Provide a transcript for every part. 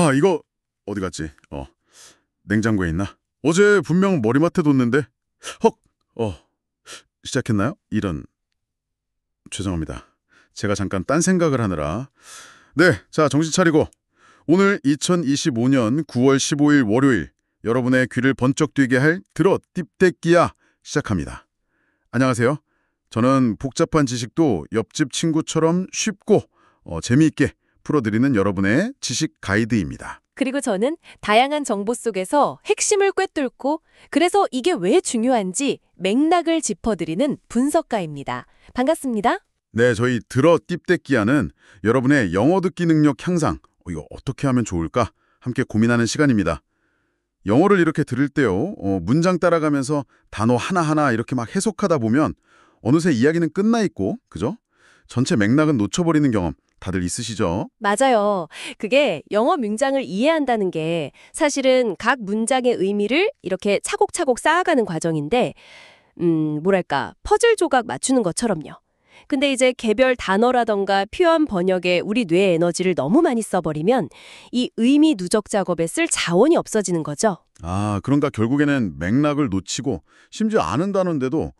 아, 이거 어디 갔지? 냉장고에 있나? 어제 분명 머리맡에 뒀는데. 헉! 시작했나요? 이런. 죄송합니다. 제가 잠깐 딴 생각을 하느라. 네, 자, 정신 차리고. 오늘 2025년 9월 15일 월요일 여러분의 귀를 번쩍 뛰게 할 들어 띠떼끼야 시작합니다. 안녕하세요. 저는 복잡한 지식도 옆집 친구처럼 쉽고 재미있게 풀어드리는 여러분의 지식 가이드입니다. 그리고 저는 다양한 정보 속에서 핵심을 꿰뚫고 그래서 이게 왜 중요한지 맥락을 짚어드리는 분석가입니다. 반갑습니다. 네, 저희 들어 띠떼끼야는 여러분의 영어 듣기 능력 향상, 이거 어떻게 하면 좋을까? 함께 고민하는 시간입니다. 영어를 이렇게 들을 때요, 문장 따라가면서 단어 하나하나 이렇게 막 해석하다 보면 어느새 이야기는 끝나 있고, 그죠? 전체 맥락은 놓쳐버리는 경험 다들 있으시죠? 맞아요. 그게 영어 문장을 이해한다는 게 사실은 각 문장의 의미를 이렇게 차곡차곡 쌓아가는 과정인데, 뭐랄까, 퍼즐 조각 맞추는 것처럼요. 근데 이제 개별 단어라던가 표현 번역에 우리 뇌 에너지를 너무 많이 써버리면 이 의미 누적 작업에 쓸 자원이 없어지는 거죠. 아, 그런가 결국에는 맥락을 놓치고 심지어 아는 단어인데도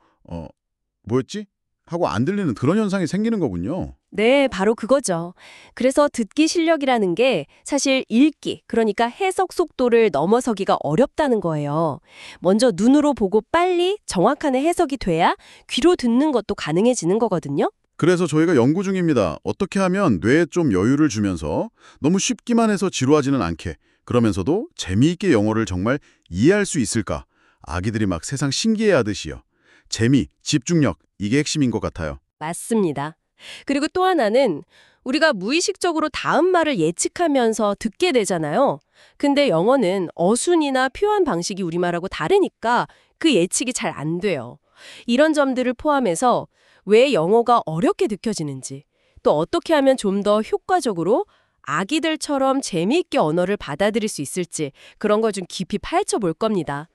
뭐였지? 하고 안 들리는 그런 현상이 생기는 거군요. 네, 바로 그거죠. 그래서 듣기 실력이라는 게 사실 읽기, 그러니까 해석 속도를 넘어서기가 어렵다는 거예요. 먼저 눈으로 보고 빨리 정확한 해석이 돼야 귀로 듣는 것도 가능해지는 거거든요. 그래서 저희가 연구 중입니다. 어떻게 하면 뇌에 좀 여유를 주면서 너무 쉽기만 해서 지루하지는 않게, 그러면서도 재미있게 영어를 정말 이해할 수 있을까? 아기들이 막 세상 신기해하듯이요. 재미, 집중력, 이게 핵심인 것 같아요. 맞습니다. 그리고 또 하나는 우리가 무의식적으로 다음 말을 예측하면서 듣게 되잖아요. 근데 영어는 어순이나 표현 방식이 우리말하고 다르니까 그 예측이 잘 안 돼요. 이런 점들을 포함해서 왜 영어가 어렵게 느껴지는지, 또 어떻게 하면 좀 더 효과적으로 아기들처럼 재미있게 언어를 받아들일 수 있을지 그런 걸 좀 깊이 파헤쳐 볼 겁니다.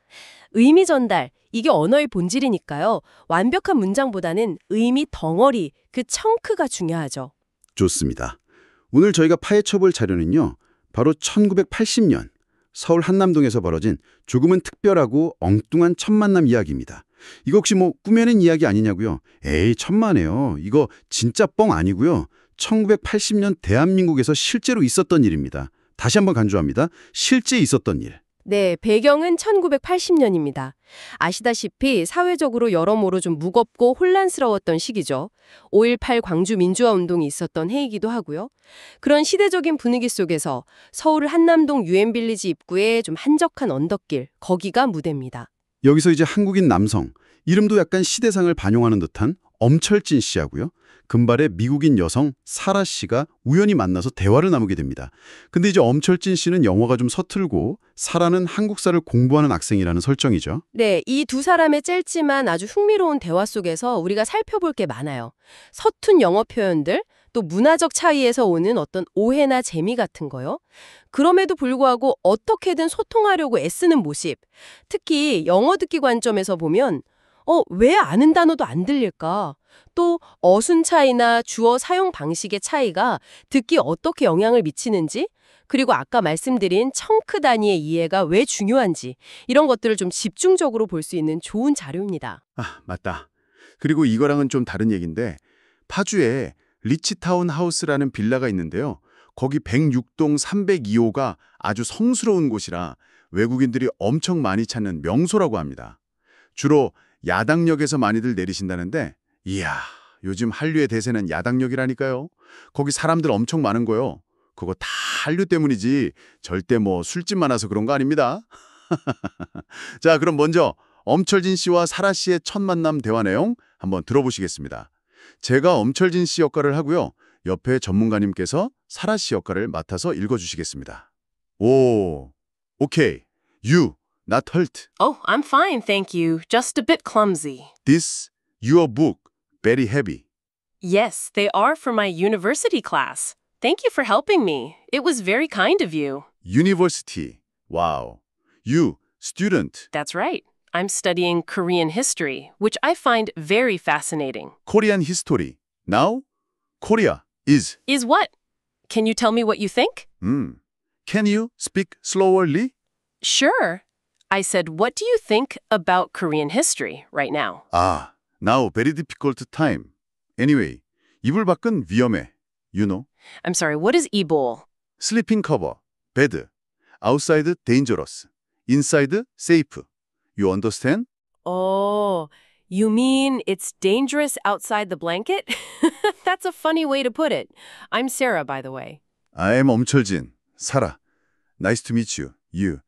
의미 전달, 이게 언어의 본질이니까요. 완벽한 문장보다는 의미 덩어리, 그 청크가 중요하죠. 좋습니다. 오늘 저희가 파헤쳐볼 자료는요. 바로 1980년 서울 한남동에서 벌어진 조금은 특별하고 엉뚱한 첫 만남 이야기입니다. 이거 혹시 꾸며낸 이야기 아니냐고요? 에이, 천만에요. 이거 진짜 뻥 아니고요. 1980년 대한민국에서 실제로 있었던 일입니다. 다시 한번 간주합니다. 실제 있었던 일. 네, 배경은 1980년입니다. 아시다시피 사회적으로 여러모로 좀 무겁고 혼란스러웠던 시기죠. 5.18 광주 민주화 운동이 있었던 해이기도 하고요. 그런 시대적인 분위기 속에서 서울 한남동 유엔빌리지 입구에 좀 한적한 언덕길, 거기가 무대입니다. 여기서 이제 한국인 남성, 이름도 약간 시대상을 반영하는 듯한 엄철진 씨하고요. 금발의 미국인 여성 사라 씨가 우연히 만나서 대화를 나누게 됩니다. 근데 이제 엄철진 씨는 영어가 좀 서툴고 사라는 한국사를 공부하는 학생이라는 설정이죠. 네, 이 두 사람의 짧지만 아주 흥미로운 대화 속에서 우리가 살펴볼 게 많아요. 서툰 영어 표현들, 또 문화적 차이에서 오는 어떤 오해나 재미 같은 거요. 그럼에도 불구하고 어떻게든 소통하려고 애쓰는 모습. 특히 영어 듣기 관점에서 보면 왜 아는 단어도 안 들릴까? 또 어순 차이나 주어 사용 방식의 차이가 듣기 어떻게 영향을 미치는지, 그리고 아까 말씀드린 청크 단위의 이해가 왜 중요한지 이런 것들을 좀 집중적으로 볼 수 있는 좋은 자료입니다. 아, 맞다. 그리고 이거랑은 좀 다른 얘기인데 파주에 리치타운 하우스라는 빌라가 있는데요. 거기 106동 302호가 아주 성스러운 곳이라 외국인들이 엄청 많이 찾는 명소라고 합니다. 주로 야당역에서 많이들 내리신다는데 이야, 요즘 한류의 대세는 야당역이라니까요. 거기 사람들 엄청 많은 거요. 그거 다 한류 때문이지 절대 술집 많아서 그런 거 아닙니다. 자, 그럼 먼저 엄철진 씨와 사라 씨의 첫 만남 대화 내용 한번 들어보시겠습니다. 제가 엄철진 씨 역할을 하고요. 옆에 전문가님께서 사라 씨 역할을 맡아서 읽어주시겠습니다. 오, 오케이. You, not hurt. Oh, I'm fine, thank you. Just a bit clumsy. This, your book, very heavy. Yes, they are for my university class. Thank you for helping me. It was very kind of you. University. Wow. You, student. That's right. I'm studying Korean history, which I find very fascinating. Korean history. Now, Korea is. Is what? Can you tell me what you think? Can you speak slowly? Sure. I said, what do you think about Korean history right now? 아, now very difficult time. Anyway, 이불 밖은 위험해. You know. I'm sorry, what is Ebol? Sleeping cover, bed. Outside dangerous. Inside safe. You understand? Oh, you mean it's dangerous outside the blanket? That's a funny way to put it. I'm Sarah, by the way. I am 엄철진. Sarah. Nice to meet you. You.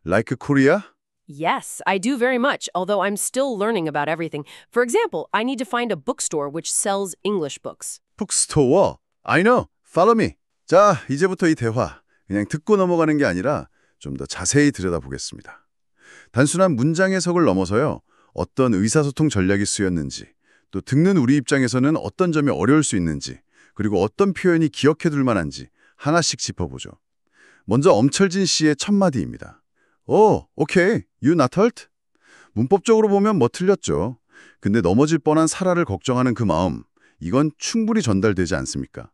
Like Korea? Yes, I do very much, although I'm still learning about everything. For example, I need to find a bookstore which sells English books. 북스토어. I know. Follow me. 자, 이제부터 이 대화 그냥 듣고 넘어가는 게 아니라 좀 더 자세히 들여다보겠습니다. 단순한 문장 해석을 넘어서요. 어떤 의사소통 전략이 쓰였는지, 또 듣는 우리 입장에서는 어떤 점이 어려울 수 있는지, 그리고 어떤 표현이 기억해둘 만한지 하나씩 짚어보죠. 먼저 엄철진 씨의 첫 마디입니다. 오, 오케이. You not hurt? 문법적으로 보면 뭐 틀렸죠. 근데 넘어질 뻔한 사라를 걱정하는 그 마음, 이건 충분히 전달되지 않습니까?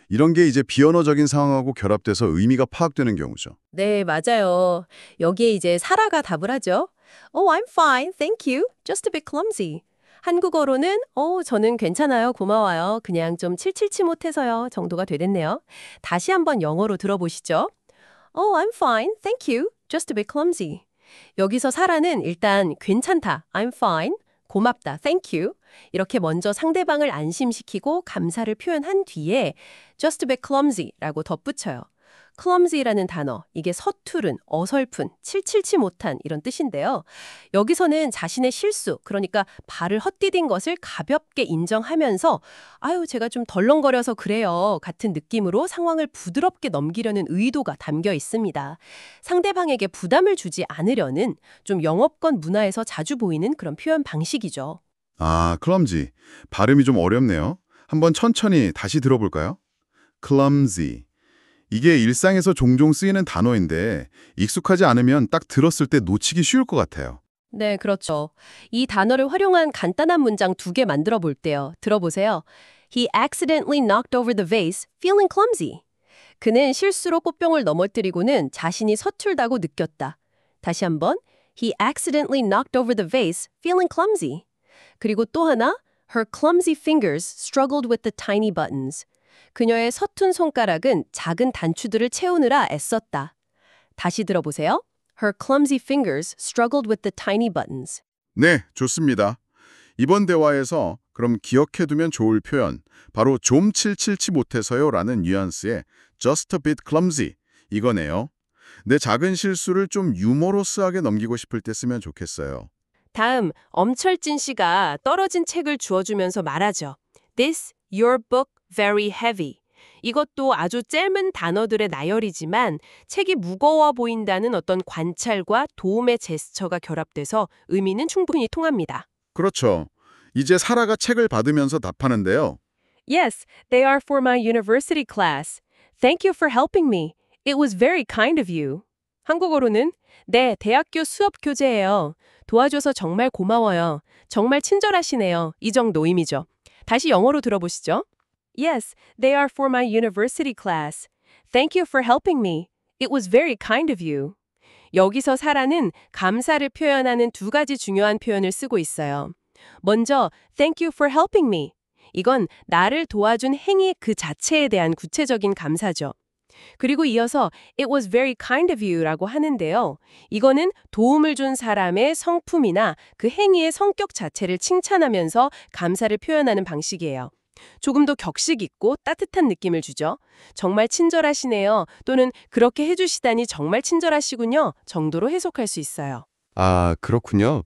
이런 게 이제 비언어적인 상황하고 결합돼서 의미가 파악되는 경우죠. 네, 맞아요. 여기에 이제 사라가 답을 하죠. Oh, I'm fine. Thank you. Just a bit clumsy. 한국어로는 저는 괜찮아요. 고마워요. 그냥 좀 칠칠치 못해서요. 정도가 되겠네요. 다시 한번 영어로 들어보시죠. Oh, I'm fine. Thank you. Just a bit clumsy. 여기서 사라는 일단 괜찮다. I'm fine. 고맙다. Thank you. 이렇게 먼저 상대방을 안심시키고 감사를 표현한 뒤에 just a bit clumsy라고 덧붙여요. clumsy라는 단어, 이게 서투른, 어설픈, 칠칠치 못한 이런 뜻인데요. 여기서는 자신의 실수, 그러니까 발을 헛디딘 것을 가볍게 인정하면서 아유, 제가 좀 덜렁거려서 그래요 같은 느낌으로 상황을 부드럽게 넘기려는 의도가 담겨 있습니다. 상대방에게 부담을 주지 않으려는 좀 영업권 문화에서 자주 보이는 그런 표현 방식이죠. 아, clumsy. 발음이 좀 어렵네요. 한번 천천히 다시 들어볼까요? clumsy. 이게 일상에서 종종 쓰이는 단어인데 익숙하지 않으면 딱 들었을 때 놓치기 쉬울 것 같아요. 네, 그렇죠. 이 단어를 활용한 간단한 문장 2개 만들어 볼게요. 들어보세요. He accidentally knocked over the vase, feeling clumsy. 그는 실수로 꽃병을 넘어뜨리고는 자신이 서툴다고 느꼈다. 다시 한번. He accidentally knocked over the vase, feeling clumsy. 그리고 또 하나. Her clumsy fingers struggled with the tiny buttons. 그녀의 서툰 손가락은 작은 단추들을 채우느라 애썼다. 다시 들어보세요. Her clumsy fingers struggled with the tiny buttons. 네, 좋습니다. 이번 대화에서 그럼 기억해두면 좋을 표현, 바로 좀 칠칠치 못해서요 라는 뉘앙스의 just a bit clumsy, 이거네요. 내 작은 실수를 좀 유머러스하게 넘기고 싶을 때 쓰면 좋겠어요. 다음, 엄철진 씨가 떨어진 책을 주워주면서 말하죠. This, your book, very heavy. 이것도 아주 짧은 단어들의 나열이지만 책이 무거워 보인다는 어떤 관찰과 도움의 제스처가 결합돼서 의미는 충분히 통합니다. 그렇죠. 이제 사라가 책을 받으면서 답하는데요. Yes, they are for my university class. Thank you for helping me. It was very kind of you. 한국어로는 네, 대학교 수업 교재예요. 도와줘서 정말 고마워요. 정말 친절하시네요. 이 정도 의미죠. 다시 영어로 들어보시죠. Yes, they are for my university class. Thank you for helping me. It was very kind of you. 여기서 사라는 감사를 표현하는 2가지 중요한 표현을 쓰고 있어요. 먼저, thank you for helping me. 이건 나를 도와준 행위 그 자체에 대한 구체적인 감사죠. 그리고 이어서 it was very kind of you라고 하는데요. 이거는 도움을 준 사람의 성품이나 그 행위의 성격 자체를 칭찬하면서 감사를 표현하는 방식이에요. 조금 더 격식 있고 따뜻한 느낌을 주죠. 정말 친절하시네요. 또는 그렇게 해주시다니 정말 친절하시군요. 정도로 해석할 수 있어요. 아, 그렇군요.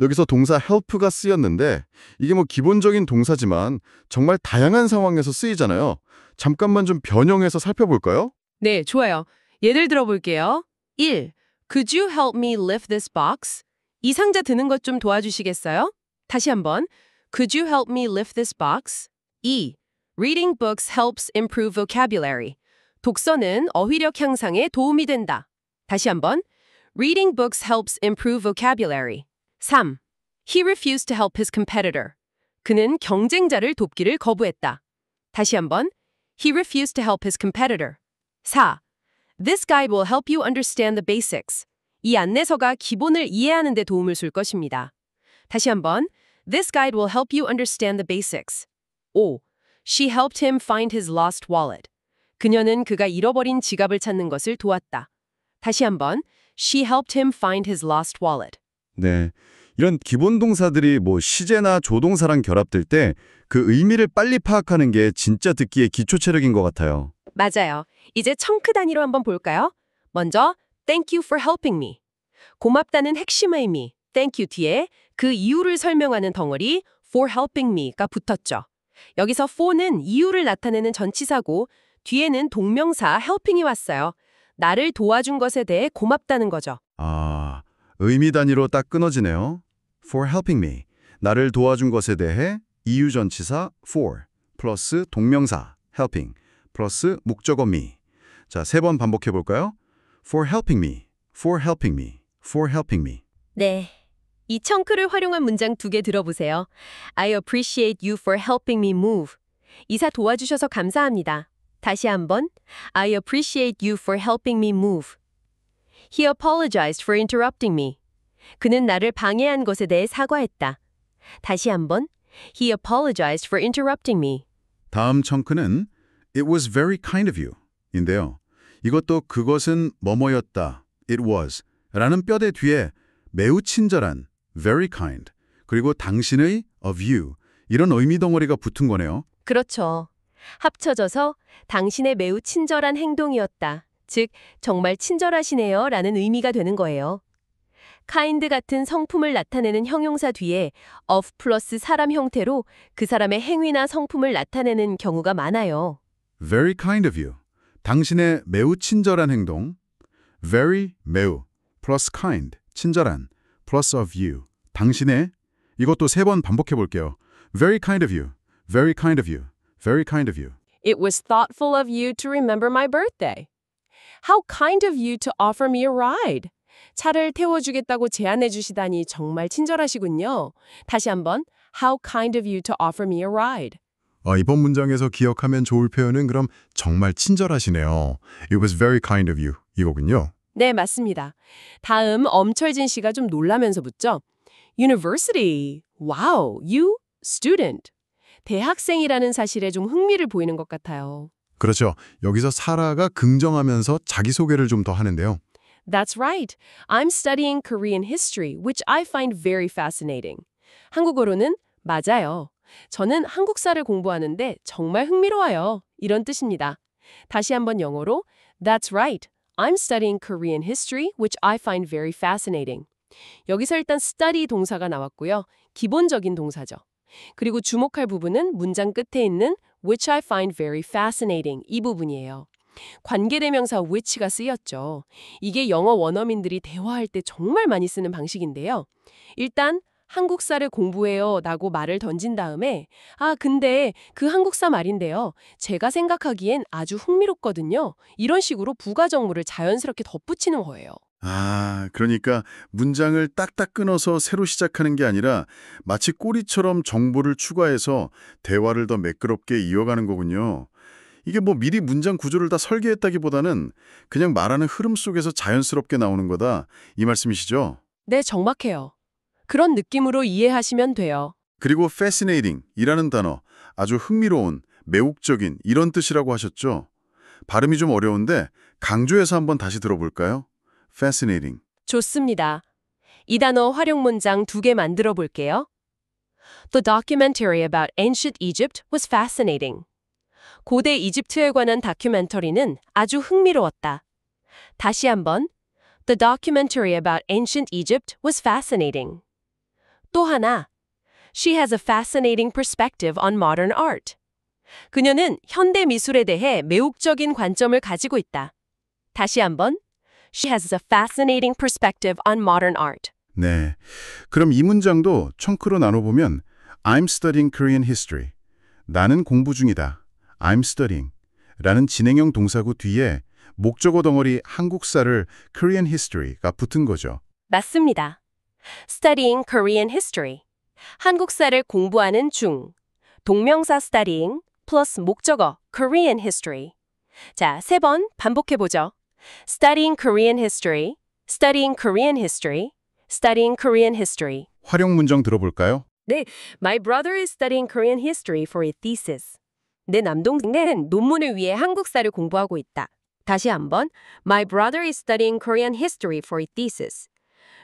여기서 동사 help가 쓰였는데 이게 뭐 기본적인 동사지만 정말 다양한 상황에서 쓰이잖아요. 잠깐만 좀 변형해서 살펴볼까요? 네, 좋아요. 예를 들어볼게요. 1. Could you help me lift this box? 이 상자 드는 것 좀 도와주시겠어요? 다시 한번. Could you help me lift this box? 2. Reading books helps improve vocabulary. 독서는 어휘력 향상에 도움이 된다. 다시 한번. Reading books helps improve vocabulary. 3. He refused to help his competitor. 그는 경쟁자를 돕기를 거부했다. 다시 한번. He refused to help his competitor. 4. This guide will help you understand the basics. 이 안내서가 기본을 이해하는 데 도움을 줄 것입니다. 다시 한번. This guide will help you understand the basics. 5. She helped him find his lost wallet. 그녀는 그가 잃어버린 지갑을 찾는 것을 도왔다. 다시 한번. She helped him find his lost wallet. 네. 이런 기본 동사들이 뭐 시제나 조동사랑 결합될 때 그 의미를 빨리 파악하는 게 진짜 듣기의 기초 체력인 것 같아요. 맞아요. 이제 청크 단위로 한번 볼까요? 먼저 Thank you for helping me. 고맙다는 핵심 의미 Thank you 뒤에 그 이유를 설명하는 덩어리 for helping me가 붙었죠. 여기서 for는 이유를 나타내는 전치사고 뒤에는 동명사 helping이 왔어요. 나를 도와준 것에 대해 고맙다는 거죠. 아, 의미 단위로 딱 끊어지네요. For helping me. 나를 도와준 것에 대해 이유 전치사 for 플러스 동명사 helping 플러스 목적어 me. 자, 3번 반복해 볼까요? For helping me. For helping me. For helping me. 네. 이 청크를 활용한 문장 2개 들어보세요. I appreciate you for helping me move. 이사 도와주셔서 감사합니다. 다시 한번. I appreciate you for helping me move. He apologized for interrupting me. 그는 나를 방해한 것에 대해 사과했다. 다시 한번. He apologized for interrupting me. 다음 청크는 It was very kind of you 인데요. 이것도 그것은 뭐뭐였다. It was 라는 뼈대 뒤에 매우 친절한 very kind 그리고 당신의 of you 이런 의미 덩어리가 붙은 거네요. 그렇죠. 합쳐져서 당신의 매우 친절한 행동이었다. 즉, 정말 친절하시네요 라는 의미가 되는 거예요. kind 같은 성품을 나타내는 형용사 뒤에 of 플러스 사람 형태로 그 사람의 행위나 성품을 나타내는 경우가 많아요. Very kind of you. 당신의 매우 친절한 행동. Very, 매우. plus kind, 친절한. plus of you. 당신의. 이것도 3번 반복해 볼게요. Very kind of you. Very kind of you. Very kind of you. It was thoughtful of you to remember my birthday. How kind of you to offer me a ride. 차를 태워주겠다고 제안해 주시다니 정말 친절하시군요. 다시 한번. How kind of you to offer me a ride. 이번 문장에서 기억하면 좋을 표현은 그럼 정말 친절하시네요. It was very kind of you. 이거군요. 네, 맞습니다. 다음 엄철진 씨가 좀 놀라면서 묻죠. University. Wow, you student. 대학생이라는 사실에 좀 흥미를 보이는 것 같아요. 그렇죠. 여기서 사라가 긍정하면서 자기소개를 좀 더 하는데요. That's right. I'm studying Korean history, which I find very fascinating. 한국어로는 맞아요. 저는 한국사를 공부하는데 정말 흥미로워요. 이런 뜻입니다. 다시 한번 영어로 That's right. I'm studying Korean history, which I find very fascinating. 여기서 일단 study 동사가 나왔고요. 기본적인 동사죠. 그리고 주목할 부분은 문장 끝에 있는 which I find very fascinating 이 부분이에요. 관계대명사 which가 쓰였죠. 이게 영어 원어민들이 대화할 때 정말 많이 쓰는 방식인데요. 일단 한국사를 공부해요 라고 말을 던진 다음에 근데 그 한국사 말인데요. 제가 생각하기엔 아주 흥미롭거든요. 이런 식으로 부가정물을 자연스럽게 덧붙이는 거예요. 그러니까 문장을 딱딱 끊어서 새로 시작하는 게 아니라 마치 꼬리처럼 정보를 추가해서 대화를 더 매끄럽게 이어가는 거군요. 이게 뭐 미리 문장 구조를 다 설계했다기보다는 그냥 말하는 흐름 속에서 자연스럽게 나오는 거다. 이 말씀이시죠? 네, 정확해요. 그런 느낌으로 이해하시면 돼요. 그리고 fascinating 이라는 단어, 아주 흥미로운, 매혹적인 이런 뜻이라고 하셨죠? 발음이 좀 어려운데 강조해서 한번 다시 들어볼까요? fascinating. 좋습니다. 이 단어 활용 문장 2개 만들어 볼게요. The documentary about ancient Egypt was fascinating. 고대 이집트에 관한 다큐멘터리는 아주 흥미로웠다. 다시 한번. The documentary about ancient Egypt was fascinating. 또 하나. She has a fascinating perspective on modern art. 그녀는 현대 미술에 대해 매혹적인 관점을 가지고 있다. 다시 한번. She has a fascinating perspective on modern art. 네, 그럼 이 문장도 청크로 나눠보면 I'm studying Korean history. 나는 공부 중이다. I'm studying. 라는 진행형 동사구 뒤에 목적어 덩어리 한국사를 Korean history가 붙은 거죠. 맞습니다. Studying Korean history. 한국사를 공부하는 중. 동명사 studying 플러스 목적어 Korean history. 자, 3번 반복해보죠. Studying Korean history, studying Korean history, studying Korean history. 활용 문장 들어볼까요? 네, My brother is studying Korean history for a thesis. 내 남동생은 논문을 위해 한국사를 공부하고 있다. 다시 한번, My brother is studying Korean history for a thesis.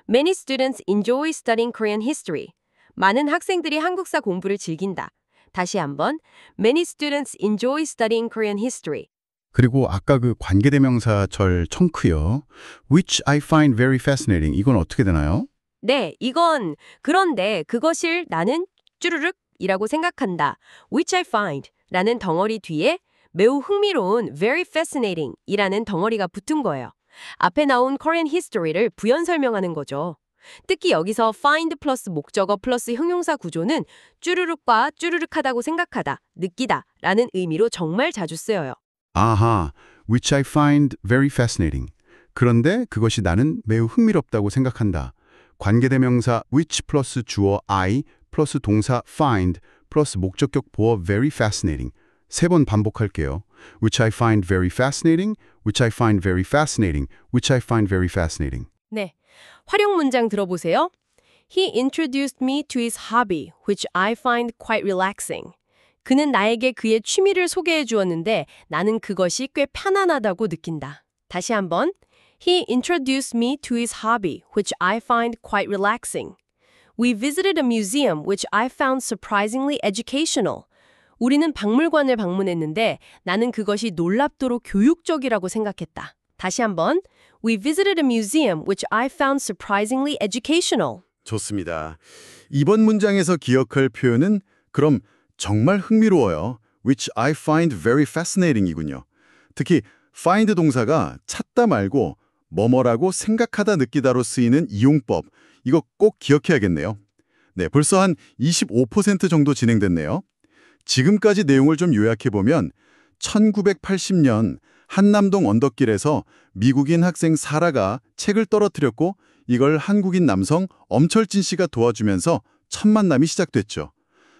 Many students enjoy studying Korean history. 많은 학생들이 한국사 공부를 즐긴다. 다시 한번, Many students enjoy studying Korean history. 그리고 아까 그 관계대명사절 청크요. Which I find very fascinating. 이건 어떻게 되나요? 네, 이건 그런데 그것을 나는 쭈르륵이라고 생각한다. Which I find 라는 덩어리 뒤에 매우 흥미로운 very fascinating 이라는 덩어리가 붙은 거예요. 앞에 나온 Korean history를 부연 설명하는 거죠. 특히 여기서 find 플러스 목적어 플러스 형용사 구조는 쭈르륵과 쭈르륵하다고 생각하다, 느끼다 라는 의미로 정말 자주 쓰여요. 아하, which I find very fascinating. 그런데 그것이 나는 매우 흥미롭다고 생각한다. 관계대명사 which 플러스 주어 I 플러스 동사 find 플러스 목적격 보어 very fascinating. 3번 반복할게요. which I find very fascinating, which I find very fascinating, which I find very fascinating. 네, 활용 문장 들어보세요. He introduced me to his hobby, which I find quite relaxing. 그는 나에게 그의 취미를 소개해 주었는데 나는 그것이 꽤 편안하다고 느낀다. 다시 한번. He introduced me to his hobby, which I find quite relaxing. We visited a museum, which I found surprisingly educational. 우리는 박물관을 방문했는데 나는 그것이 놀랍도록 교육적이라고 생각했다. 다시 한번. We visited a museum, which I found surprisingly educational. 좋습니다. 이번 문장에서 기억할 표현은 그럼 정말 흥미로워요. which I find very fascinating 이군요. 특히 find 동사가 찾다 말고 뭐뭐라고 생각하다 느끼다로 쓰이는 이용법. 이거 꼭 기억해야겠네요. 네, 벌써 한 25% 정도 진행됐네요. 지금까지 내용을 좀 요약해보면 1980년 한남동 언덕길에서 미국인 학생 사라가 책을 떨어뜨렸고 이걸 한국인 남성 엄철진 씨가 도와주면서 첫 만남이 시작됐죠.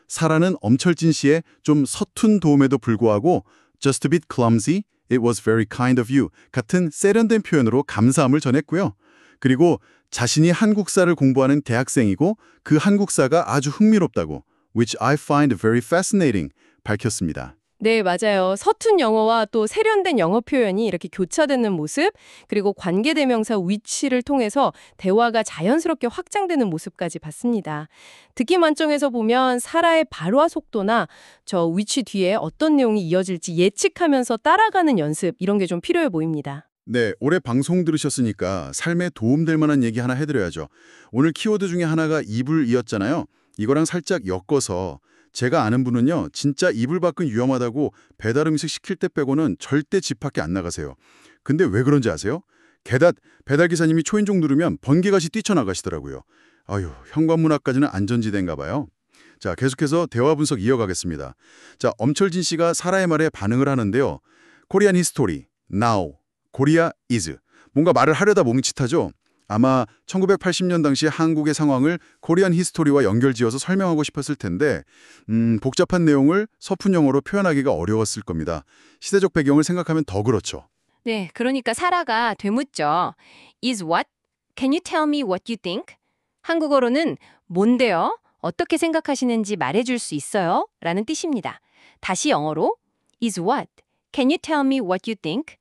사라는 엄철진 씨의 좀 서툰 도움에도 불구하고 just a bit clumsy, it was very kind of you 같은 세련된 표현으로 감사함을 전했고요. 그리고 자신이 한국사를 공부하는 대학생이고 그 한국사가 아주 흥미롭다고 which I find very fascinating 밝혔습니다. 네, 맞아요. 서툰 영어와 또 세련된 영어 표현이 이렇게 교차되는 모습, 그리고 관계대명사 which를 통해서 대화가 자연스럽게 확장되는 모습까지 봤습니다. 듣기 만점에서 보면 사라의 발화 속도나 저 which 뒤에 어떤 내용이 이어질지 예측하면서 따라가는 연습, 이런 게 좀 필요해 보입니다. 네, 올해 방송 들으셨으니까 삶에 도움될 만한 얘기 하나 해드려야죠. 오늘 키워드 중에 하나가 이불이었잖아요. 이거랑 살짝 엮어서 제가 아는 분은요. 진짜 이불 밖은 위험하다고 배달 음식 시킬 때 빼고는 절대 집 밖에 안 나가세요. 근데 왜 그런지 아세요? 게다 배달기사님이 초인종 누르면 번개같이 뛰쳐나가시더라고요. 아유, 현관문 앞까지는 안전지대인가 봐요. 자, 계속해서 대화 분석 이어가겠습니다. 자, 엄철진 씨가 사라의 말에 반응을 하는데요. Korean history, now, Korea is. 뭔가 말을 하려다 몽칫하죠? 아마 1980년 당시 한국의 상황을 코리안 히스토리와 연결지어서 설명하고 싶었을 텐데 복잡한 내용을 서푼 영어로 표현하기가 어려웠을 겁니다. 시대적 배경을 생각하면 더 그렇죠. 네, 그러니까 사라가 되묻죠. Is what? Can you tell me what you think? 한국어로는 뭔데요? 어떻게 생각하시는지 말해줄 수 있어요? 라는 뜻입니다. 다시 영어로 Is what? Can you tell me what you think?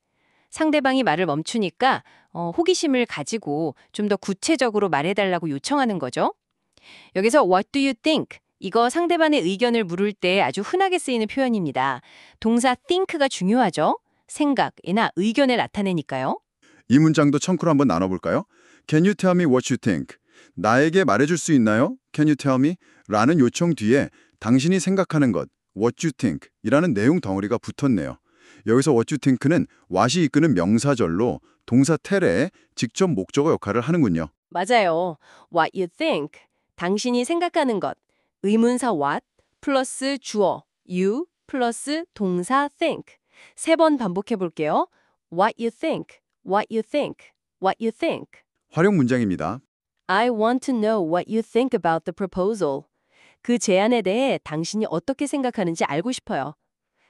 상대방이 말을 멈추니까 호기심을 가지고 좀 더 구체적으로 말해달라고 요청하는 거죠. 여기서 What do you think? 이거 상대방의 의견을 물을 때 아주 흔하게 쓰이는 표현입니다. 동사 think가 중요하죠. 생각이나 의견을 나타내니까요. 이 문장도 청크로 한번 나눠볼까요? Can you tell me what you think? 나에게 말해줄 수 있나요? Can you tell me? 라는 요청 뒤에 당신이 생각하는 것, what you think 이라는 내용 덩어리가 붙었네요. 여기서 what you think는 what이 이끄는 명사절로 동사 tell에 직접 목적어 역할을 하는군요. 맞아요. What you think. 당신이 생각하는 것. 의문사 what 플러스 주어 you 플러스 동사 think. 3번 반복해 볼게요. What you think. What you think. What you think. 활용 문장입니다. I want to know what you think about the proposal. 그 제안에 대해 당신이 어떻게 생각하는지 알고 싶어요.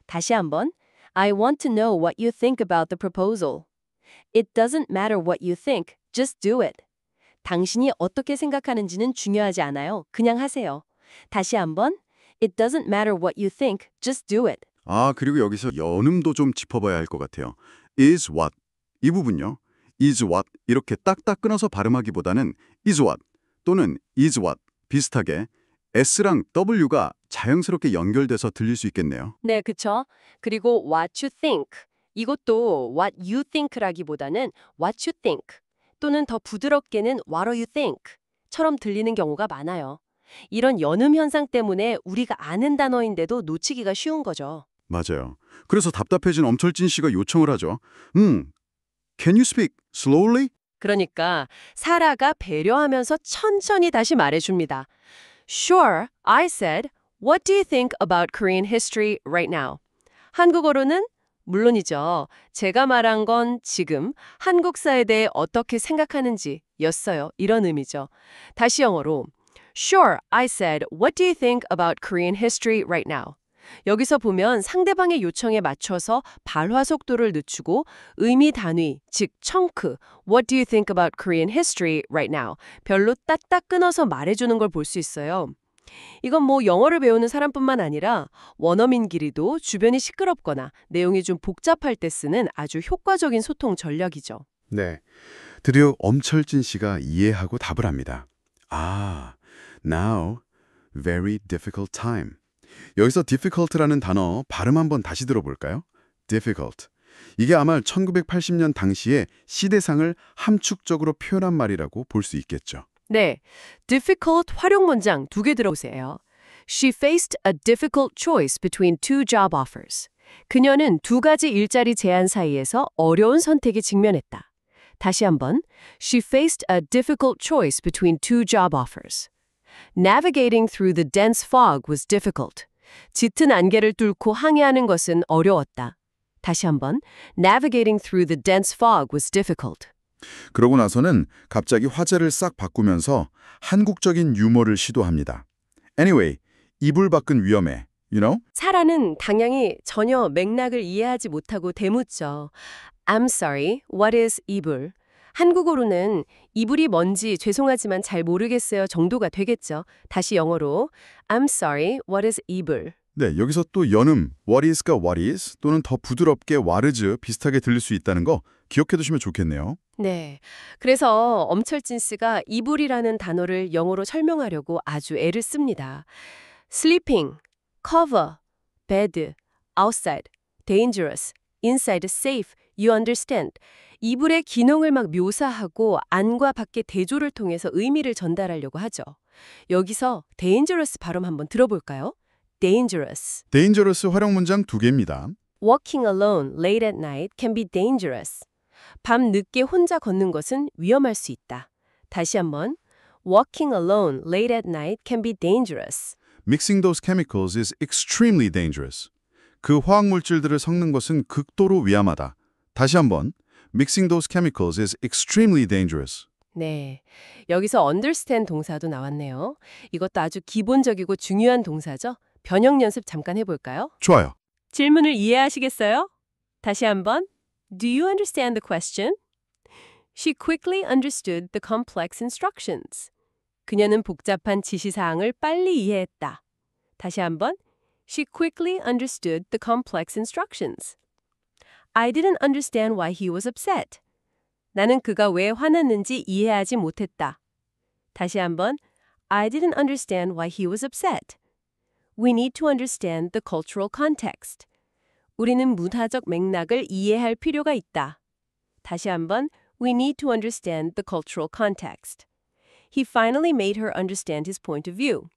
다시 한번. I want to know what you think about the proposal. It doesn't matter what you think, just do it. 당신이 어떻게 생각하는지는 중요하지 않아요. 그냥 하세요. 다시 한번. It doesn't matter what you think, just do it. 아, 그리고 여기서 연음도 좀 짚어봐야 할 것 같아요. is what. 이 부분요. is what 이렇게 딱딱 끊어서 발음하기보다는 is what 또는 is what 비슷하게 S랑 W가 자연스럽게 연결돼서 들릴 수 있겠네요. 네, 그쵸? 그리고 what you think. 이것도 what you think라기보다는 what you think 또는 더 부드럽게는 what do you think 처럼 들리는 경우가 많아요. 이런 연음 현상 때문에 우리가 아는 단어인데도 놓치기가 쉬운 거죠. 맞아요. 그래서 답답해진 엄철진 씨가 요청을 하죠. Can you speak slowly? 그러니까 사라가 배려하면서 천천히 다시 말해줍니다. Sure, I said. What do you think about Korean history right now? 한국어로는 물론이죠. 제가 말한 건 지금 한국사에 대해 어떻게 생각하는지 였어요. 이런 의미죠. 다시 영어로 Sure, I said. What do you think about Korean history right now? 여기서 보면 상대방의 요청에 맞춰서 발화 속도를 늦추고 의미 단위, 즉 청크, What do you think about Korean history right now? 별로 딱딱 끊어서 말해주는 걸 볼 수 있어요. 이건 뭐 영어를 배우는 사람뿐만 아니라 원어민끼리도 주변이 시끄럽거나 내용이 좀 복잡할 때 쓰는 아주 효과적인 소통 전략이죠. 네. 드디어 엄철진 씨가 이해하고 답을 합니다. 아, now, very difficult time. 여기서 difficult라는 단어 발음 한번 다시 들어볼까요? difficult. 이게 아마 1980년 당시에 시대상을 함축적으로 표현한 말이라고 볼 수 있겠죠. 네, difficult 활용 문장 2개 들어보세요. She faced a difficult choice between two job offers. 그녀는 2가지 일자리 제안 사이에서 어려운 선택에 직면했다. 다시 한번. She faced a difficult choice between two job offers. Navigating through the dense fog was difficult. 짙은 안개를 뚫고 항해하는 것은 어려웠다. 다시 한번. Navigating through the dense fog was difficult. 그러고 나서는 갑자기 화제를 싹 바꾸면서 한국적인 유머를 시도합니다. Anyway, 이불 밖은 위험해. You know? 사라는 당연히 전혀 맥락을 이해하지 못하고 대묻죠. I'm sorry, what is 이불? 한국어로는 이불이 뭔지 죄송하지만 잘 모르겠어요 정도가 되겠죠. 다시 영어로 I'm sorry, what is 이불? 네, 여기서 또 연음, what is가 what is 또는 더 부드럽게 what is 비슷하게 들릴 수 있다는 거 기억해 두시면 좋겠네요. 네, 그래서 엄철진 씨가 이불이라는 단어를 영어로 설명하려고 아주 애를 씁니다. sleeping, cover, bed, outside, dangerous, inside safe, you understand. 이불의 기능을 막 묘사하고 안과 밖의 대조를 통해서 의미를 전달하려고 하죠. 여기서 dangerous 발음 한번 들어볼까요? dangerous. dangerous 활용 문장 2개입니다. Walking alone late at night can be dangerous. 밤 늦게 혼자 걷는 것은 위험할 수 있다. 다시 한번. Walking alone late at night can be dangerous. Mixing those chemicals is extremely dangerous. 그 화학물질들을 섞는 것은 극도로 위험하다. 다시 한번. Mixing those chemicals is extremely dangerous. 네, 여기서 understand 동사도 나왔네요. 이것도 아주 기본적이고 중요한 동사죠. 변형 연습 잠깐 해볼까요? 좋아요. 질문을 이해하시겠어요? 다시 한번. Do you understand the question? She quickly understood the complex instructions. 그녀는 복잡한 지시사항을 빨리 이해했다. 다시 한번. She quickly understood the complex instructions. I didn't understand why he was upset. 나는 그가 왜 화났는지 이해하지 못했다. 다시 한번. I didn't understand why he was upset. We need to understand the cultural context. 우리는 문화적 맥락을 이해할 필요가 있다. 다시 한번. We need to understand the cultural context. He finally made her understand his point of view.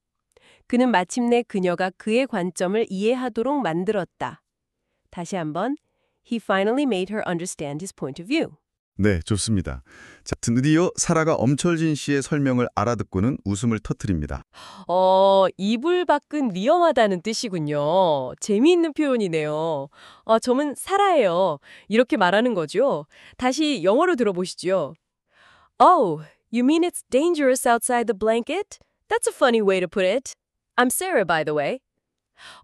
그는 마침내 그녀가 그의 관점을 이해하도록 만들었다. 다시 한번. He finally made her understand his point of view. 네, 좋습니다. 자, 드디어 사라가 엄철진 씨의 설명을 알아듣고는 웃음을 터뜨립니다. 이불 밖은 위험하다는 뜻이군요. 재미있는 표현이네요. 저는 사라예요. 이렇게 말하는 거죠. 다시 영어로 들어보시죠. Oh, you mean it's dangerous outside the blanket? That's a funny way to put it. I'm Sarah, by the way.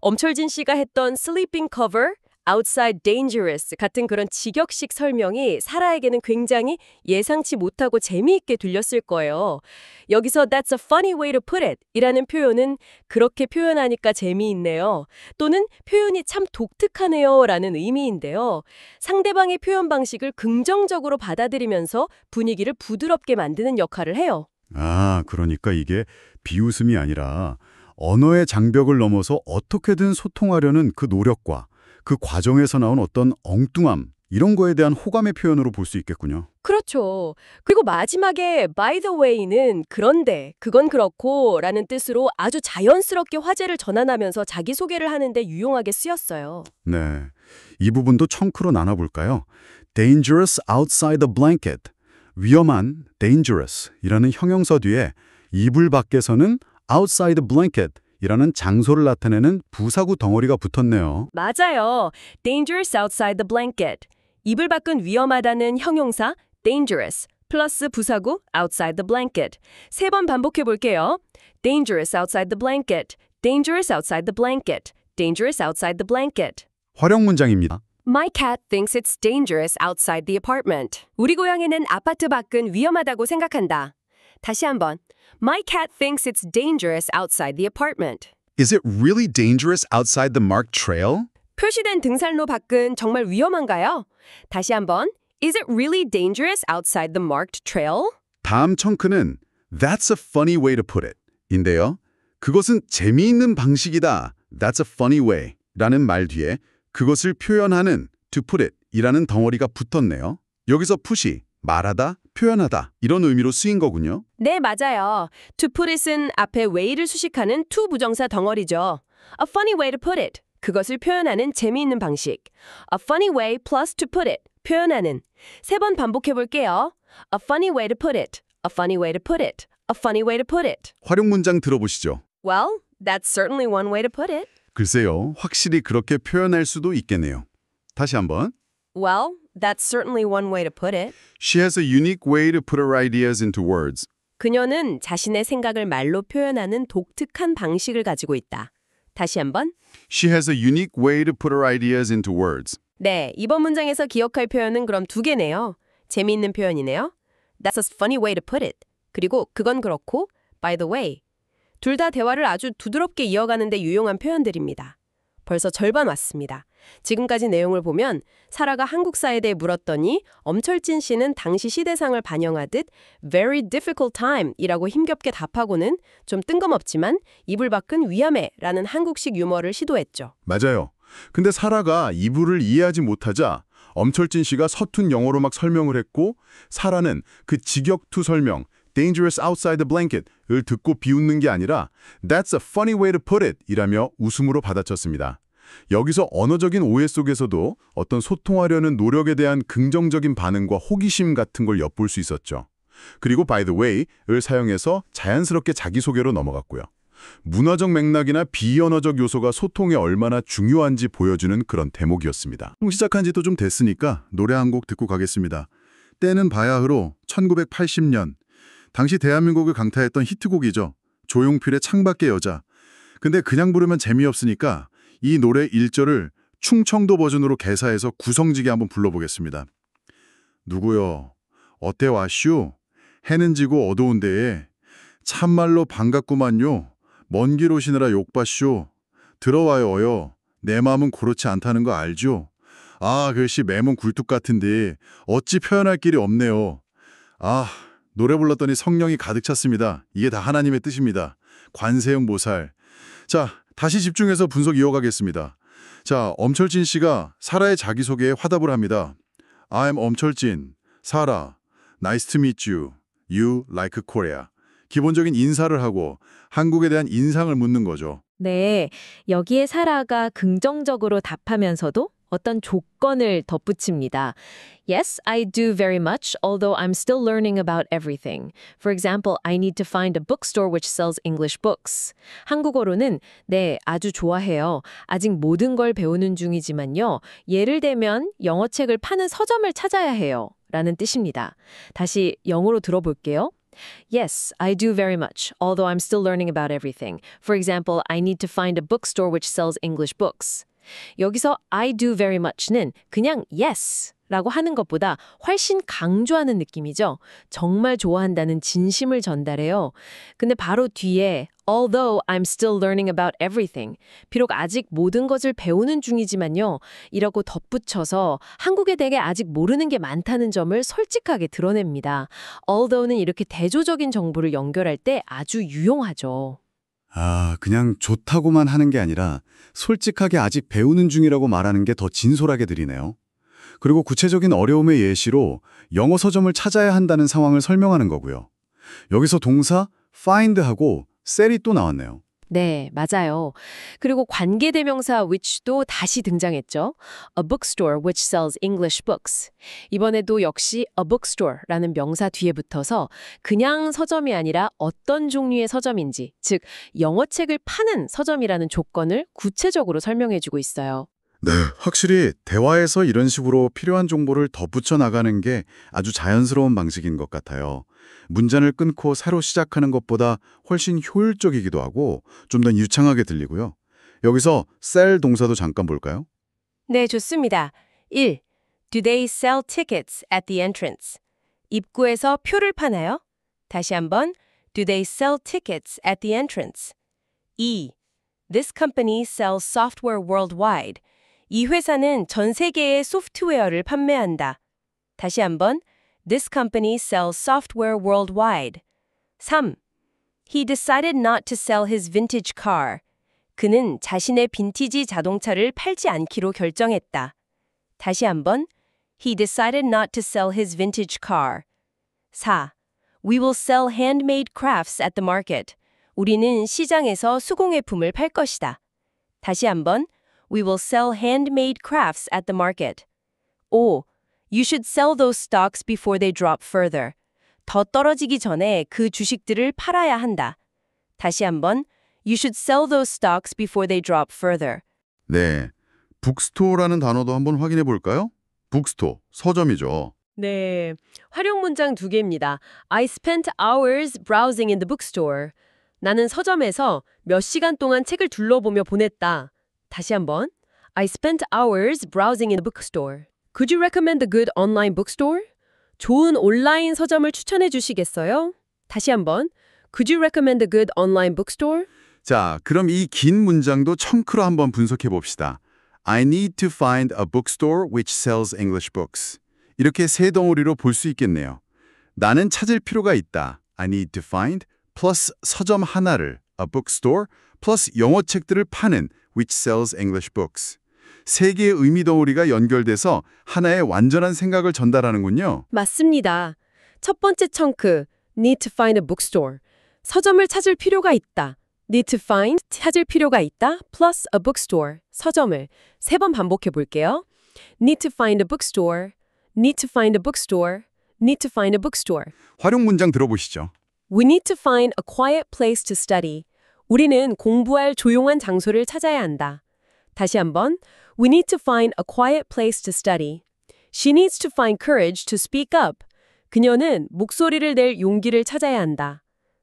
엄철진 씨가 했던 sleeping cover, outside dangerous 같은 그런 직역식 설명이 사라에게는 굉장히 예상치 못하고 재미있게 들렸을 거예요. 여기서 that's a funny way to put it 이라는 표현은 그렇게 표현하니까 재미있네요. 또는 표현이 참 독특하네요 라는 의미인데요. 상대방의 표현 방식을 긍정적으로 받아들이면서 분위기를 부드럽게 만드는 역할을 해요. 아, 그러니까 이게 비웃음이 아니라 언어의 장벽을 넘어서 어떻게든 소통하려는 그 노력과 그 과정에서 나온 어떤 엉뚱함, 이런 거에 대한 호감의 표현으로 볼 수 있겠군요. 그렇죠. 그리고 마지막에 by the way는 그런데, 그건 그렇고 라는 뜻으로 아주 자연스럽게 화제를 전환하면서 자기소개를 하는데 유용하게 쓰였어요. 네, 이 부분도 청크로 나눠볼까요? dangerous outside the blanket, 위험한 dangerous 이라는 형용사 뒤에 이불 밖에서는 outside the blanket 이라는 장소를 나타내는 부사구 덩어리가 붙었네요. 맞아요. dangerous outside the blanket. 이불 밖은 위험하다는 형용사 dangerous 플러스 부사구 outside the blanket. 3번 반복해 볼게요. dangerous outside the blanket. dangerous outside the blanket. dangerous outside the blanket. 활용 문장입니다. My cat thinks it's dangerous outside the apartment. 우리 고양이는 아파트 밖은 위험하다고 생각한다. 다시 한번. My cat thinks it's dangerous outside the apartment. Is it really dangerous outside the marked trail? 표시된 등산로 밖은 정말 위험한가요? 다시 한번. Is it really dangerous outside the marked trail? 다음 청크는 That's a funny way to put it 인데요. 그것은 재미있는 방식이다. That's a funny way 라는 말 뒤에 그것을 표현하는 to put it 이라는 덩어리가 붙었네요. 여기서 put이 말하다, 표현하다 이런 의미로 쓰인 거군요. 네, 맞아요. To put it은 앞에 way를 수식하는 to 부정사 덩어리죠. A funny way to put it. 그것을 표현하는 재미있는 방식. A funny way plus to put it. 표현하는. 3번 반복해 볼게요. A funny way to put it. A funny way to put it. A funny way to put it. 활용 문장 들어보시죠. Well, that's certainly one way to put it. 글쎄요, 확실히 그렇게 표현할 수도 있겠네요. 다시 한번. Well, that's certainly one way to put it. She has a unique way to put her ideas into words. 그녀는 자신의 생각을 말로 표현하는 독특한 방식을 가지고 있다. 다시 한번. She has a unique way to put her ideas into words. 네, 이번 문장에서 기억할 표현은 그럼 2개네요. 재미있는 표현이네요. That's a funny way to put it. 그리고 그건 그렇고, by the way. 둘 다 대화를 아주 부드럽게 이어가는 데 유용한 표현들입니다. 벌써 절반 왔습니다. 지금까지 내용을 보면 사라가 한국사에 대해 물었더니 엄철진 씨는 당시 시대상을 반영하듯 very difficult time 이라고 힘겹게 답하고는 좀 뜬금없지만 이불 밖은 위험해 라는 한국식 유머를 시도했죠. 맞아요. 근데 사라가 이불을 이해하지 못하자 엄철진 씨가 서툰 영어로 막 설명을 했고 사라는 그 직역투 설명 dangerous outside the blanket을 듣고 비웃는 게 아니라 that's a funny way to put it 이라며 웃음으로 받아쳤습니다. 여기서 언어적인 오해 속에서도 어떤 소통하려는 노력에 대한 긍정적인 반응과 호기심 같은 걸 엿볼 수 있었죠. 그리고 by the way를 사용해서 자연스럽게 자기소개로 넘어갔고요. 문화적 맥락이나 비언어적 요소가 소통에 얼마나 중요한지 보여주는 그런 대목이었습니다. 시작한 지도 좀 됐으니까 노래 한 곡 듣고 가겠습니다. 때는 바야흐로 1980년. 당시 대한민국을 강타했던 히트곡이죠. 조용필의 창밖의 여자. 근데 그냥 부르면 재미없으니까 이 노래 1절을 충청도 버전으로 개사해서 구성지게 한번 불러보겠습니다. 누구요? 어때 와슈? 해는 지고 어두운 데에 참말로 반갑구만요. 먼 길 오시느라 욕봤쇼. 들어와요 어여. 내 마음은 그렇지 않다는 거 알죠? 아 글씨 매문 굴뚝 같은데 어찌 표현할 길이 없네요. 아 노래 불렀더니 성령이 가득 찼습니다. 이게 다 하나님의 뜻입니다. 관세음 보살. 자 다시 집중해서 분석 이어가겠습니다. 자, 엄철진 씨가 사라의 자기소개에 화답을 합니다. I'm 엄철진, 사라, nice to meet you, you like Korea. 기본적인 인사를 하고 한국에 대한 인상을 묻는 거죠. 네, 여기에 사라가 긍정적으로 답하면서도 어떤 조건을 덧붙입니다. Yes, I do very much, although I'm still learning about everything. For example, I need to find a bookstore which sells English books. 한국어로는 네, 아주 좋아해요. 아직 모든 걸 배우는 중이지만요. 예를 들면 영어책을 파는 서점을 찾아야 해요. 라는 뜻입니다. 다시 영어로 들어볼게요. Yes, I do very much, although I'm still learning about everything. For example, I need to find a bookstore which sells English books. 여기서 I do very much는 그냥 yes 라고 하는 것보다 훨씬 강조하는 느낌이죠. 정말 좋아한다는 진심을 전달해요. 근데 바로 뒤에 Although I'm still learning about everything. 비록 아직 모든 것을 배우는 중이지만요. 이라고 덧붙여서 한국에 대해 아직 모르는 게 많다는 점을 솔직하게 드러냅니다. Although는 이렇게 대조적인 정보를 연결할 때 아주 유용하죠. 아, 그냥 좋다고만 하는 게 아니라 솔직하게 아직 배우는 중이라고 말하는 게 더 진솔하게 들리네요. 그리고 구체적인 어려움의 예시로 영어 서점을 찾아야 한다는 상황을 설명하는 거고요. 여기서 동사 find하고 sell이 또 나왔네요. 네, 맞아요. 그리고 관계대명사 which도 다시 등장했죠. A bookstore which sells English books. 이번에도 역시 a bookstore라는 명사 뒤에 붙어서 그냥 서점이 아니라 어떤 종류의 서점인지, 즉 영어책을 파는 서점이라는 조건을 구체적으로 설명해주고 있어요. 네, 확실히 대화에서 이런 식으로 필요한 정보를 덧붙여 나가는 게 아주 자연스러운 방식인 것 같아요. 문장을 끊고 새로 시작하는 것보다 훨씬 효율적이기도 하고 좀 더 유창하게 들리고요. 여기서 sell 동사도 잠깐 볼까요? 네, 좋습니다. 1. Do they sell tickets at the entrance? 입구에서 표를 파나요? 다시 한번. Do they sell tickets at the entrance? 2. This company sells software worldwide. 이 회사는 전 세계의 소프트웨어를 판매한다. 다시 한번. This company sells software worldwide. 3. He decided not to sell his vintage car. 그는 자신의 빈티지 자동차를 팔지 않기로 결정했다. 다시 한번. He decided not to sell his vintage car. 4. We will sell handmade crafts at the market. 우리는 시장에서 수공예품을 팔 것이다. 다시 한번. We will sell handmade crafts at the market. 5. You should sell those stocks before they drop further. 더 떨어지기 전에 그 주식들을 팔아야 한다. 다시 한번. You should sell those stocks before they drop further. 네, 북스토어라는 단어도 한번 확인해 볼까요? 북스토어, 서점이죠. 네, 활용 문장 2개입니다. I spent hours browsing in the bookstore. 나는 서점에서 몇 시간 동안 책을 둘러보며 보냈다. 다시 한번. I spent hours browsing in the bookstore. Could you recommend a good online bookstore? 좋은 온라인 서점을 추천해 주시겠어요? 다시 한번. Could you recommend a good online bookstore? 자, 그럼 이 긴 문장도 청크로 한번 분석해 봅시다. I need to find a bookstore which sells English books. 이렇게 세 덩어리로 볼 수 있겠네요. 나는 찾을 필요가 있다. I need to find 플러스 서점 하나를 a bookstore 플러스 영어 책들을 파는 which sells English books. 세 개의 의미 덩어리가 연결돼서 하나의 완전한 생각을 전달하는군요. 맞습니다. 첫 번째 청크, need to find a bookstore. 서점을 찾을 필요가 있다. need to find, 찾을 필요가 있다, plus a bookstore, 서점을. 3번 반복해 볼게요. need to find a bookstore, need to find a bookstore, need to find a bookstore. 활용 문장 들어보시죠. We need to find a quiet place to study. 우리는 공부할 조용한 장소를 찾아야 한다. 다시 한번. We need to find a quiet place to study. She needs to find courage to speak up. 그녀는 목소리를 낼 용기를 찾아야 한다.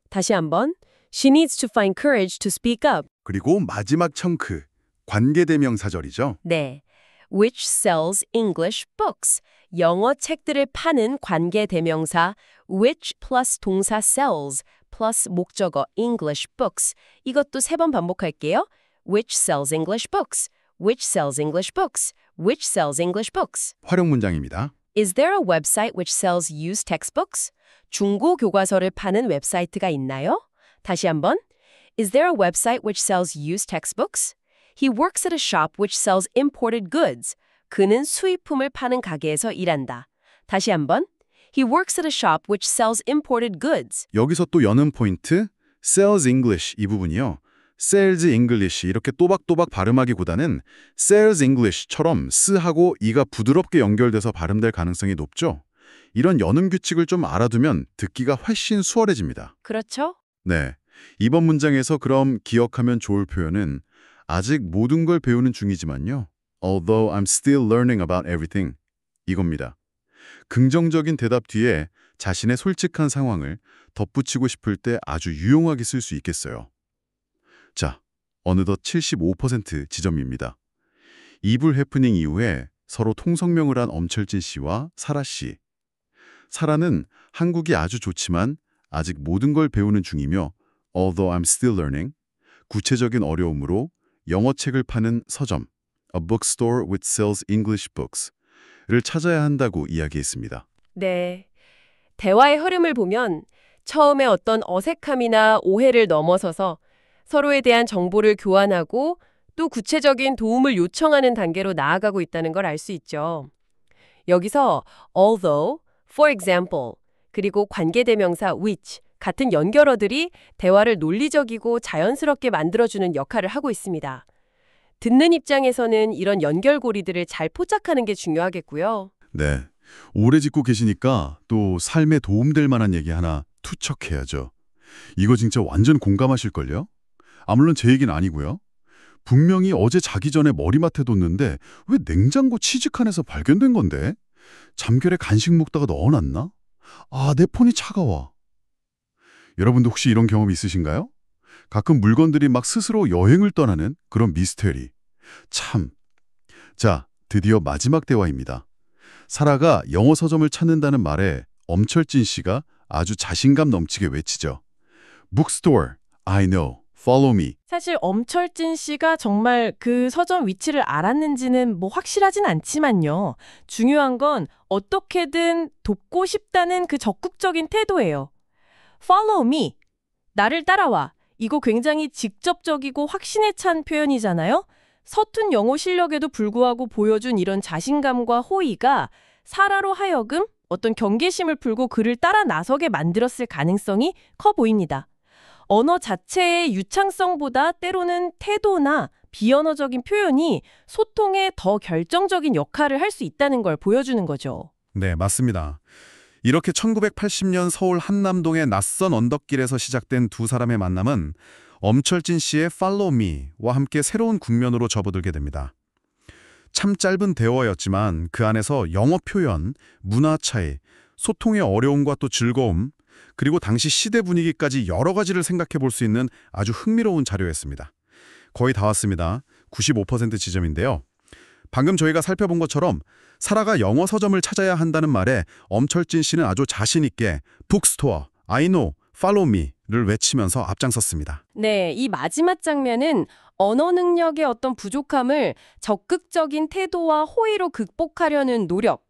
다시 한번. She needs to find courage to speak up. 그리고 마지막 청크, 관계대명사절이죠. 네. Which sells English books. 영어 책들을 파는 관계대명사 which plus 동사 sells plus 목적어 English books. 이것도 3번 반복할게요. Which sells English books. Which sells English books. Which sells English books. 활용 문장입니다. Is there a website which sells used textbooks? 중고 교과서를 파는 웹사이트가 있나요? 다시 한번. Is there a website which sells used textbooks? He works at a shop which sells imported goods. 그는 수입품을 파는 가게에서 일한다. 다시 한번. He works at a shop which sells imported goods. 여기서 또 여는 포인트, sells English 이 부분이요. sells English 이렇게 또박또박 발음하기보다는 sells English처럼 스하고 이가 부드럽게 연결돼서 발음될 가능성이 높죠. 이런 연음 규칙을 좀 알아두면 듣기가 훨씬 수월해집니다. 그렇죠? 네, 이번 문장에서 그럼 기억하면 좋을 표현은 아직 모든 걸 배우는 중이지만요. Although I'm still learning about everything. 이겁니다. 긍정적인 대답 뒤에 자신의 솔직한 상황을 덧붙이고 싶을 때 아주 유용하게 쓸 수 있겠어요. 자, 어느덧 75% 지점입니다. 이불 해프닝 이후에 서로 통성명을 한 엄철진 씨와 사라 씨. 사라는 한국이 아주 좋지만 아직 모든 걸 배우는 중이며 although I'm still learning, 구체적인 어려움으로 영어책을 파는 서점 A bookstore which sells English books를 찾아야 한다고 이야기했습니다. 네. 대화의 흐름을 보면 처음에 어떤 어색함이나 오해를 넘어서서 서로에 대한 정보를 교환하고 또 구체적인 도움을 요청하는 단계로 나아가고 있다는 걸 알 수 있죠. 여기서 although, for example, 그리고 관계대명사 which 같은 연결어들이 대화를 논리적이고 자연스럽게 만들어주는 역할을 하고 있습니다. 듣는 입장에서는 이런 연결고리들을 잘 포착하는 게 중요하겠고요. 네, 오래 짓고 계시니까 또 삶에 도움될 만한 얘기 하나 투척해야죠. 이거 진짜 완전 공감하실걸요? 아, 물론 제 얘기는 아니고요. 분명히 어제 자기 전에 머리맡에 뒀는데 왜 냉장고 치즈칸에서 발견된 건데? 잠결에 간식 먹다가 넣어놨나? 아, 내 폰이 차가워. 여러분도 혹시 이런 경험 있으신가요? 가끔 물건들이 막 스스로 여행을 떠나는 그런 미스테리. 참. 자, 드디어 마지막 대화입니다. 사라가 영어 서점을 찾는다는 말에 엄철진 씨가 아주 자신감 넘치게 외치죠. Bookstore, I know, follow me. 사실 엄철진 씨가 정말 그 서점 위치를 알았는지는 뭐 확실하진 않지만요. 중요한 건 어떻게든 돕고 싶다는 그 적극적인 태도예요. Follow me. 나를 따라와. 이거 굉장히 직접적이고 확신에 찬 표현이잖아요. 서툰 영어 실력에도 불구하고 보여준 이런 자신감과 호의가 사라로 하여금 어떤 경계심을 풀고 그를 따라 나서게 만들었을 가능성이 커 보입니다. 언어 자체의 유창성보다 때로는 태도나 비언어적인 표현이 소통에 더 결정적인 역할을 할 수 있다는 걸 보여주는 거죠. 네, 맞습니다. 이렇게 1980년 서울 한남동의 낯선 언덕길에서 시작된 두 사람의 만남은 엄철진 씨의 Follow Me와 함께 새로운 국면으로 접어들게 됩니다. 참 짧은 대화였지만 그 안에서 영어 표현, 문화 차이, 소통의 어려움과 또 즐거움, 그리고 당시 시대 분위기까지 여러 가지를 생각해 볼 수 있는 아주 흥미로운 자료였습니다. 거의 다 왔습니다. 95% 지점인데요. 방금 저희가 살펴본 것처럼 사라가 영어 서점을 찾아야 한다는 말에 엄철진 씨는 아주 자신 있게 Bookstore, I know, follow me를 외치면서 앞장섰습니다. 네, 이 마지막 장면은 언어 능력의 어떤 부족함을 적극적인 태도와 호의로 극복하려는 노력,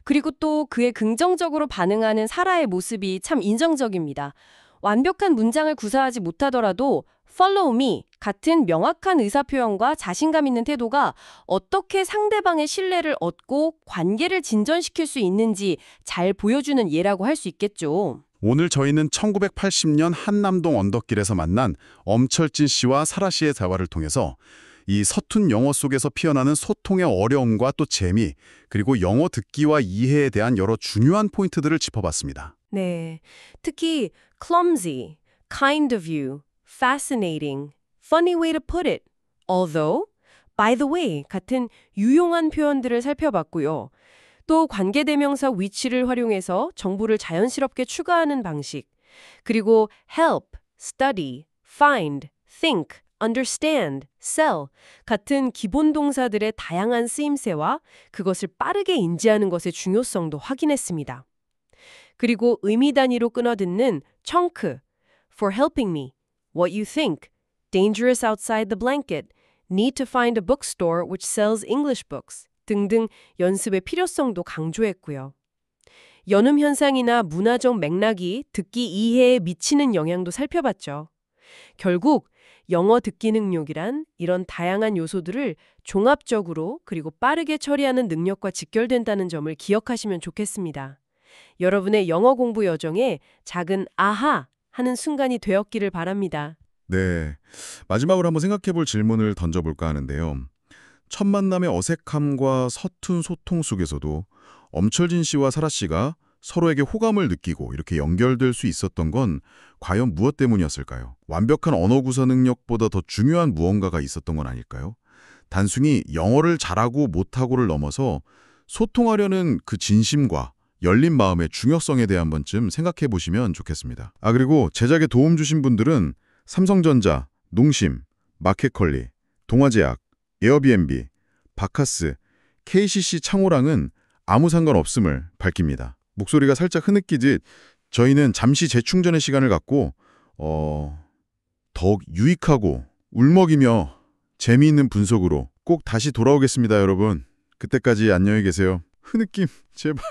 그리고 또 그에 긍정적으로 반응하는 사라의 모습이 참 인정적입니다. 완벽한 문장을 구사하지 못하더라도 follow me 같은 명확한 의사표현과 자신감 있는 태도가 어떻게 상대방의 신뢰를 얻고 관계를 진전시킬 수 있는지 잘 보여주는 예라고 할 수 있겠죠. 오늘 저희는 1980년 한남동 언덕길에서 만난 엄철진 씨와 사라 씨의 대화를 통해서 이 서툰 영어 속에서 피어나는 소통의 어려움과 또 재미, 그리고 영어 듣기와 이해에 대한 여러 중요한 포인트들을 짚어봤습니다. 네, 특히 clumsy, kind of you, fascinating, funny way to put it, although, by the way 같은 유용한 표현들을 살펴봤고요. 또 관계대명사 which를 활용해서 정보를 자연스럽게 추가하는 방식, 그리고 help, study, find, think, understand, sell 같은 기본 동사들의 다양한 쓰임새와 그것을 빠르게 인지하는 것의 중요성도 확인했습니다. 그리고 의미 단위로 끊어듣는 chunk, for helping me, what you think, dangerous outside the blanket, need to find a bookstore which sells English books 등등 연습의 필요성도 강조했고요. 연음 현상이나 문화적 맥락이 듣기 이해에 미치는 영향도 살펴봤죠. 결국 영어 듣기 능력이란 이런 다양한 요소들을 종합적으로 그리고 빠르게 처리하는 능력과 직결된다는 점을 기억하시면 좋겠습니다. 여러분의 영어 공부 여정에 작은 아하 하는 순간이 되었기를 바랍니다. 네, 마지막으로 한번 생각해볼 질문을 던져볼까 하는데요. 첫 만남의 어색함과 서툰 소통 속에서도 엄철진 씨와 사라 씨가 서로에게 호감을 느끼고 이렇게 연결될 수 있었던 건 과연 무엇 때문이었을까요? 완벽한 언어 구사 능력보다 더 중요한 무언가가 있었던 건 아닐까요? 단순히 영어를 잘하고 못하고를 넘어서 소통하려는 그 진심과 열린 마음의 중요성에 대해 한 번쯤 생각해 보시면 좋겠습니다. 그리고 제작에 도움 주신 분들은 삼성전자, 농심, 마켓컬리, 동아제약, 에어비앤비, 바카스, KCC 창호랑은 아무 상관없음을 밝힙니다. 목소리가 살짝 흐느끼듯 저희는 잠시 재충전의 시간을 갖고 더욱 유익하고 울먹이며 재미있는 분석으로 꼭 다시 돌아오겠습니다, 여러분. 그때까지 안녕히 계세요. 흐느낌 제발.